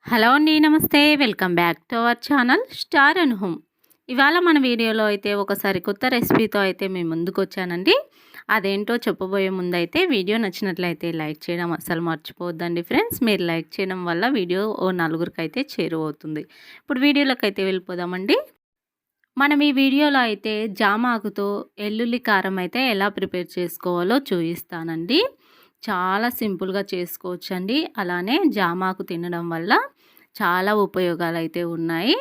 Hello అండి. నమస్తే. Welcome back to our channel star and home. ఇవాళ మన వీడియోలో అయితే ఒక సరికొత్త రెసిపీతో అయితే మేము ముందుకొచ్చానండి. అదేంటో చెప్పబోయే ముందైతే వీడియో నచ్చినట్లయితే లైక్ చేయడం అస్సలు మర్చిపోవద్దండి ఫ్రెండ్స్. మీరు లైక్ చేయడం వల్ల వీడియో ఓ నలుగురికైతే చేరువవుతుంది. ఇప్పుడు వీడియోలోకి అయితే వెళ్ళిపోదామండి. మనం ఈ వీడియోలో అయితే జామ ఆకుతో ఎల్లుల్లి కారం అయితే ఎలా ప్రిపేర్ చేసుకోవాలో చూపిస్తానండి. చాలా సింపుల్గా చేసుకోవచ్చండి. అలానే జామాకు తినడం వల్ల చాలా ఉపయోగాలైతే ఉన్నాయి.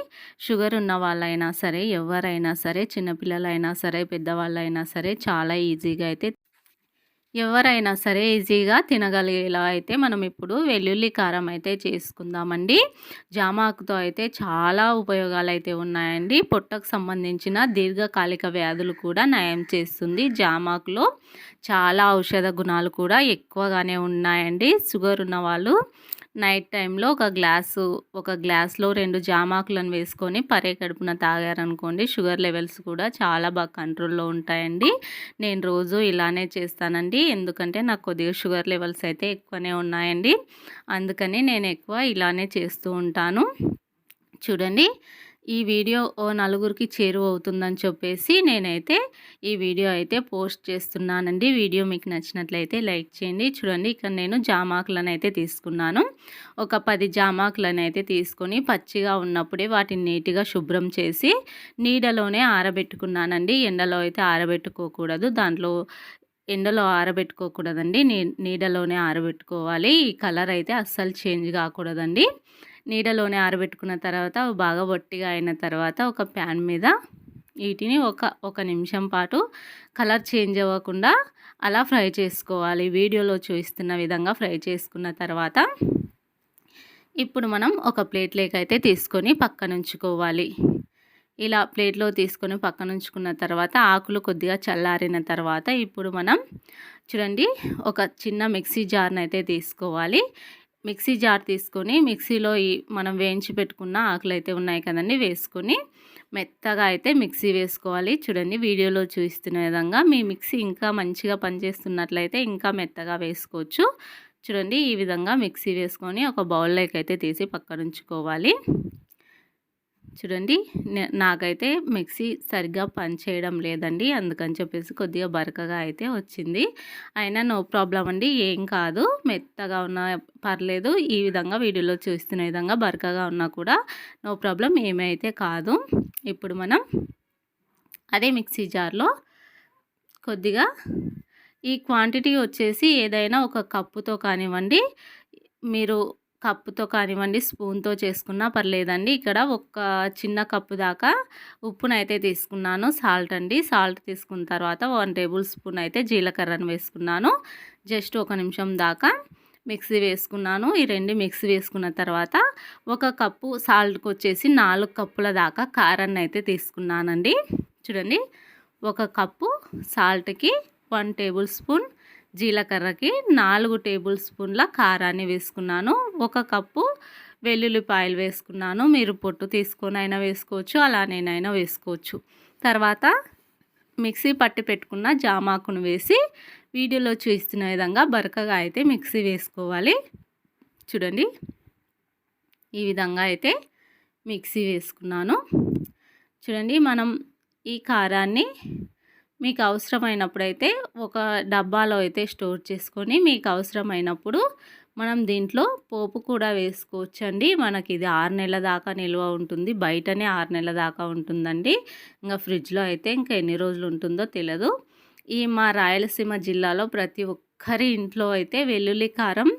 షుగర్ ఉన్న వాళ్ళైనా సరే, ఎవరైనా సరే, చిన్నపిల్లలైనా సరే, పెద్దవాళ్ళైనా సరే చాలా ఈజీగా అయితే ఎవరైనా సరే ఈజీగా తినగలిగేలా అయితే మనం ఇప్పుడు వెల్లుల్లి కారం అయితే చేసుకుందామండి. జామాకుతో అయితే చాలా ఉపయోగాలు అయితే ఉన్నాయండి. పొట్టకు సంబంధించిన దీర్ఘకాలిక వ్యాధులు కూడా నయం చేస్తుంది. జామాకులో చాలా ఔషధ గుణాలు కూడా ఎక్కువగానే ఉన్నాయండి. షుగర్ ఉన్న వాళ్ళు నైట్ టైంలో ఒక గ్లాస్లో 2 జామాకులను వేసుకొని కడుపున తాగారనుకోండి, షుగర్ లెవెల్స్ కూడా చాలా బాగా కంట్రోల్లో ఉంటాయండి. నేను రోజు ఇలానే చేస్తానండి. ఎందుకంటే నాకు కొద్దిగా షుగర్ లెవెల్స్ అయితే ఎక్కువనే ఉన్నాయండి. అందుకని నేను ఎక్కువ ఇలానే చేస్తూ ఉంటాను. చూడండి, ఈ వీడియో ఓ నలుగురికి చేరువవుతుందని చెప్పేసి నేనైతే ఈ వీడియో అయితే పోస్ట్ చేస్తున్నానండి. వీడియో మీకు నచ్చినట్లయితే లైక్ చేయండి. చూడండి, ఇక్కడ నేను జామాకులను అయితే తీసుకున్నాను. ఒక 10 జామాకులను అయితే తీసుకొని పచ్చిగా ఉన్నప్పుడే వాటిని నీట్గా శుభ్రం చేసి నీడలోనే ఆరబెట్టుకున్నానండి. ఎండలో అయితే ఆరబెట్టుకోకూడదు. ఎండలో ఆరబెట్టుకోకూడదండి. నీడలోనే ఆరబెట్టుకోవాలి. ఈ కలర్ అయితే అస్సలు చేంజ్ కాకూడదండి. నీడలోనే ఆరబెట్టుకున్న తర్వాత బాగా వట్టిగా అయిన తర్వాత ఒక ప్యాన్ మీద వీటిని ఒక నిమిషం పాటు కలర్ చేంజ్ అవ్వకుండా అలా ఫ్రై చేసుకోవాలి. వీడియోలో చూపిస్తున్న విధంగా ఫ్రై చేసుకున్న తర్వాత ఇప్పుడు మనం ఒక ప్లేట్లోకి అయితే తీసుకొని పక్కన ఉంచుకోవాలి. ఇలా ప్లేట్లో తీసుకొని పక్కన ఉంచుకున్న తర్వాత ఆకులు కొద్దిగా చల్లారిన తర్వాత ఇప్పుడు మనం చూడండి, ఒక చిన్న మిక్సీ జార్ని అయితే తీసుకోవాలి. మిక్సీ జార్ తీసుకొని మిక్సీలో మనం వేయించి పెట్టుకున్న ఆకులు అయితే ఉన్నాయి కదండి, వేసుకొని మెత్తగా అయితే మిక్సీ వేసుకోవాలి. చూడండి, వీడియోలో చూపిస్తున్న విధంగా మీ మిక్సీ ఇంకా మంచిగా పనిచేస్తున్నట్లయితే ఇంకా మెత్తగా వేసుకోవచ్చు. చూడండి, ఈ విధంగా మిక్సీ వేసుకొని ఒక బౌల్లోకి అయితే తీసి పక్కన ఉంచుకోవాలి. చూడండి, నాకైతే మిక్సీ సరిగ్గా పనిచేయడం లేదండి. అందుకని చెప్పేసి కొద్దిగా బరకగా అయితే వచ్చింది. అయినా నో ప్రాబ్లం అండి, ఏం కాదు. మెత్తగా ఉన్నా పర్లేదు. ఈ విధంగా వీడియోలో చూస్తున్న విధంగా బరకగా ఉన్నా కూడా నో ప్రాబ్లం, ఏమైతే కాదు. ఇప్పుడు మనం అదే మిక్సీ జార్లో కొద్దిగా ఈ క్వాంటిటీ వచ్చేసి ఏదైనా ఒక కప్పుతో కానివ్వండి, మీరు కప్పుతో కానివ్వండి, స్పూన్తో చేసుకున్నా పర్లేదండి. ఇక్కడ ఒక చిన్న కప్పు దాకా ఉప్పునైతే తీసుకున్నాను. సాల్ట్ అండి. సాల్ట్ తీసుకున్న తర్వాత 1 టేబుల్ స్పూన్ అయితే జీలకర్రను వేసుకున్నాను. జస్ట్ 1 నిమిషం దాకా మిక్సీ వేసుకున్నాను. ఈ 2 మిక్సీ వేసుకున్న తర్వాత ఒక కప్పు సాల్ట్కి వచ్చేసి 4 కప్పుల దాకా కారాన్ని అయితే తీసుకున్నానండి. చూడండి, ఒక కప్పు సాల్ట్కి 1 టేబుల్ స్పూన్, జీలకర్రకి 4 టేబుల్ స్పూన్ల కారాన్ని వేసుకున్నాను. ఒక కప్పు వెల్లుల్లిపాయలు వేసుకున్నాను. మీరు పొట్టు తీసుకొని అయినా వేసుకోవచ్చు, అలానేనైనా వేసుకోవచ్చు. తర్వాత మిక్సీ పట్టి పెట్టుకున్న జామాకును వేసి వీడియోలో చూస్తున్న విధంగా బరకగా అయితే మిక్సీ వేసుకోవాలి. చూడండి, ఈ విధంగా అయితే మిక్సీ వేసుకున్నాను. చూడండి, మనం ఈ కారాన్ని మీకు అవసరమైనప్పుడైతే ఒక డబ్బాలో అయితే స్టోర్ చేసుకొని మీకు అవసరమైనప్పుడు మనం దీంట్లో పోపు కూడా వేసుకోవచ్చండి. మనకి ఇది 6 నెలల దాకా నిల్వ ఉంటుంది. బయటనే 6 నెలల దాకా ఉంటుందండి. ఇంకా ఫ్రిడ్జ్లో అయితే ఇంకా ఎన్ని రోజులు ఉంటుందో తెలియదు. మా రాయలసీమ జిల్లాలో ప్రతి ఒక్కరి ఇంట్లో అయితే వెల్లుల్లి కారం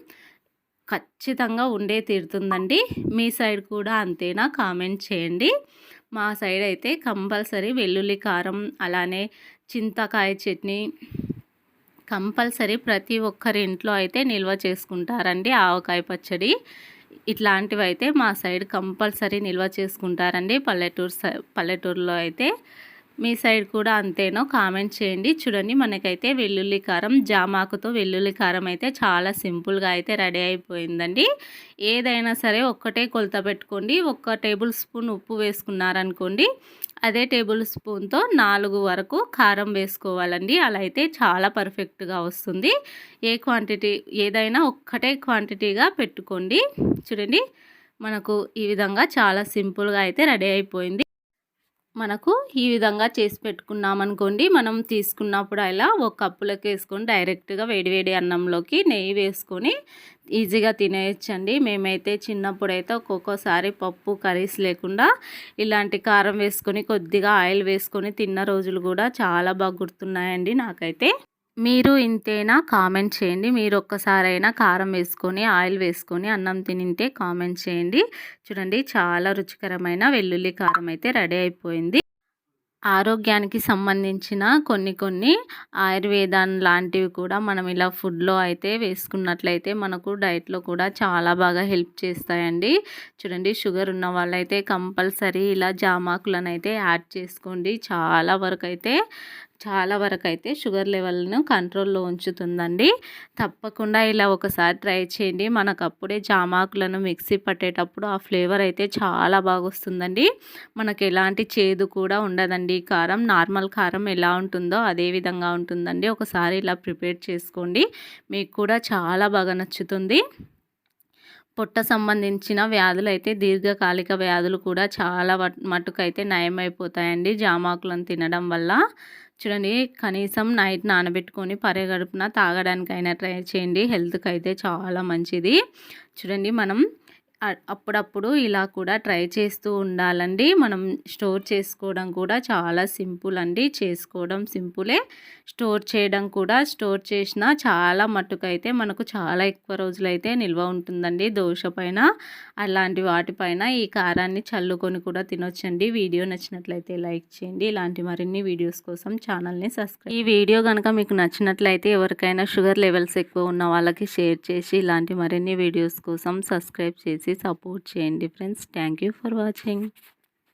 ఖచ్చితంగా ఉండే తీరుతుందండి. మీ సైడ్ కూడా అంతేనా? కామెంట్ చేయండి. మా సైడ్ అయితే కంపల్సరీ వెల్లుల్లి కారం, అలానే చింతకాయ చట్నీ కంపల్సరీ ప్రతి ఒక్కరి ఇంట్లో అయితే నిల్వ చేసుకుంటారండి. ఆవకాయ పచ్చడి ఇట్లాంటివి అయితే మా సైడ్ కంపల్సరీ నిల్వ చేసుకుంటారండి. పల్లెటూరులో అయితే మీ సైడ్ కూడా అంతేనో కామెంట్ చేయండి. చూడండి, మనకైతే వెల్లుల్లి కారం, జామాకుతో వెల్లుల్లి కారం అయితే చాలా సింపుల్గా అయితే రెడీ అయిపోయిందండి. ఏదైనా సరే ఒక్కటే కొలత పెట్టుకోండి. 1 టేబుల్ స్పూన్ ఉప్పు వేసుకున్నారనుకోండి, అదే టేబుల్ స్పూన్తో 4 వరకు కారం వేసుకోవాలండి. అలా అయితే చాలా పర్ఫెక్ట్గా వస్తుంది. ఏదైనా ఒక్కటే క్వాంటిటీగా పెట్టుకోండి. చూడండి, మనకు ఈ విధంగా చాలా సింపుల్గా అయితే రెడీ అయిపోయింది. మనకు ఈ విధంగా చేసి పెట్టుకున్నామనుకోండి, మనం తీసుకున్నప్పుడు ఇలా ఒక కప్పులోకి వేసుకొని డైరెక్ట్గా వేడివేడి అన్నంలోకి నెయ్యి వేసుకొని ఈజీగా తినేయచ్చండి. మేమైతే చిన్నప్పుడైతే ఒక్కొక్కసారి పప్పు కర్రీస్ లేకుండా ఇలాంటి కారం వేసుకొని కొద్దిగా ఆయిల్ వేసుకొని తిన్న రోజులు కూడా చాలా బాగా గుర్తున్నాయండి నాకైతే. మీరు ఇంతేనా కామెంట్ చేయండి. మీరు ఒక్కసారైనా కారం వేసుకొని ఆయిల్ వేసుకొని అన్నం తినింటే కామెంట్ చేయండి. చూడండి చాలా రుచికరమైన వెల్లుల్లి కారం అయితే రెడీ అయిపోయింది. ఆరోగ్యానికి సంబంధించిన కొన్ని ఆయుర్వేదం లాంటివి కూడా మనం ఇలా ఫుడ్లో అయితే వేసుకున్నట్లయితే మనకు డైట్లో కూడా చాలా బాగా హెల్ప్ చేస్తాయండి. చూడండి షుగర్ ఉన్న వాళ్ళైతే కంపల్సరీ ఇలా జామాకులను అయితే యాడ్ చేసుకోండి. చాలా వరకు అయితే షుగర్ లెవెల్ను కంట్రోల్లో ఉంచుతుందండి. తప్పకుండా ఇలా ఒకసారి ట్రై చేయండి. మనకు అప్పుడే జామాకులను మిక్సీ పట్టేటప్పుడు ఆ ఫ్లేవర్ అయితే చాలా బాగా వస్తుందండి. మనకు ఎలాంటి చేదు కూడా ఉండదండి. కారం నార్మల్ కారం ఎలా ఉంటుందో అదే విధంగా ఉంటుందండి. ఒకసారి ఇలా ప్రిపేర్ చేసుకోండి, మీకు కూడా చాలా బాగా నచ్చుతుంది. పొట్ట సంబంధించిన వ్యాధులు అయితే దీర్ఘకాలిక వ్యాధులు కూడా చాలా మటుకైతే నయమైపోతాయండి జామాకులను తినడం వల్ల. చూడండి కనీసం నైట్ నానబెట్టుకొని పరిగడుపున తాగడానికైనా ట్రై చేయండి. హెల్త్కి అయితే చాలా మంచిది. చూడండి మనం అప్పుడప్పుడు ఇలా కూడా ట్రై చేస్తూ ఉండాలండి. మనం స్టోర్ చేసుకోవడం కూడా చాలా సింపుల్ అండి. చేసుకోవడం సింపులే, స్టోర్ చేయడం కూడా. స్టోర్ చేసినా చాలా మట్టుకైతే మనకు చాలా ఎక్కువ రోజులైతే నిల్వ ఉంటుందండి. దోశ పైన అలాంటి వాటిపైన ఈ కారాన్ని చల్లుకొని కూడా తినొచ్చండి. వీడియో నచ్చినట్లయితే లైక్ చేయండి. ఇలాంటి మరిన్ని వీడియోస్ కోసం ఛానల్ని సబ్స్క్రైబ్. ఈ వీడియో కనుక మీకు నచ్చినట్లయితే ఎవరికైనా షుగర్ లెవెల్స్ ఎక్కువ ఉన్న వాళ్ళకి షేర్ చేసి ఇలాంటి మరిన్ని వీడియోస్ కోసం సబ్స్క్రైబ్ చేసి సపోర్ట్ చేయండి friends. Thank you for watching.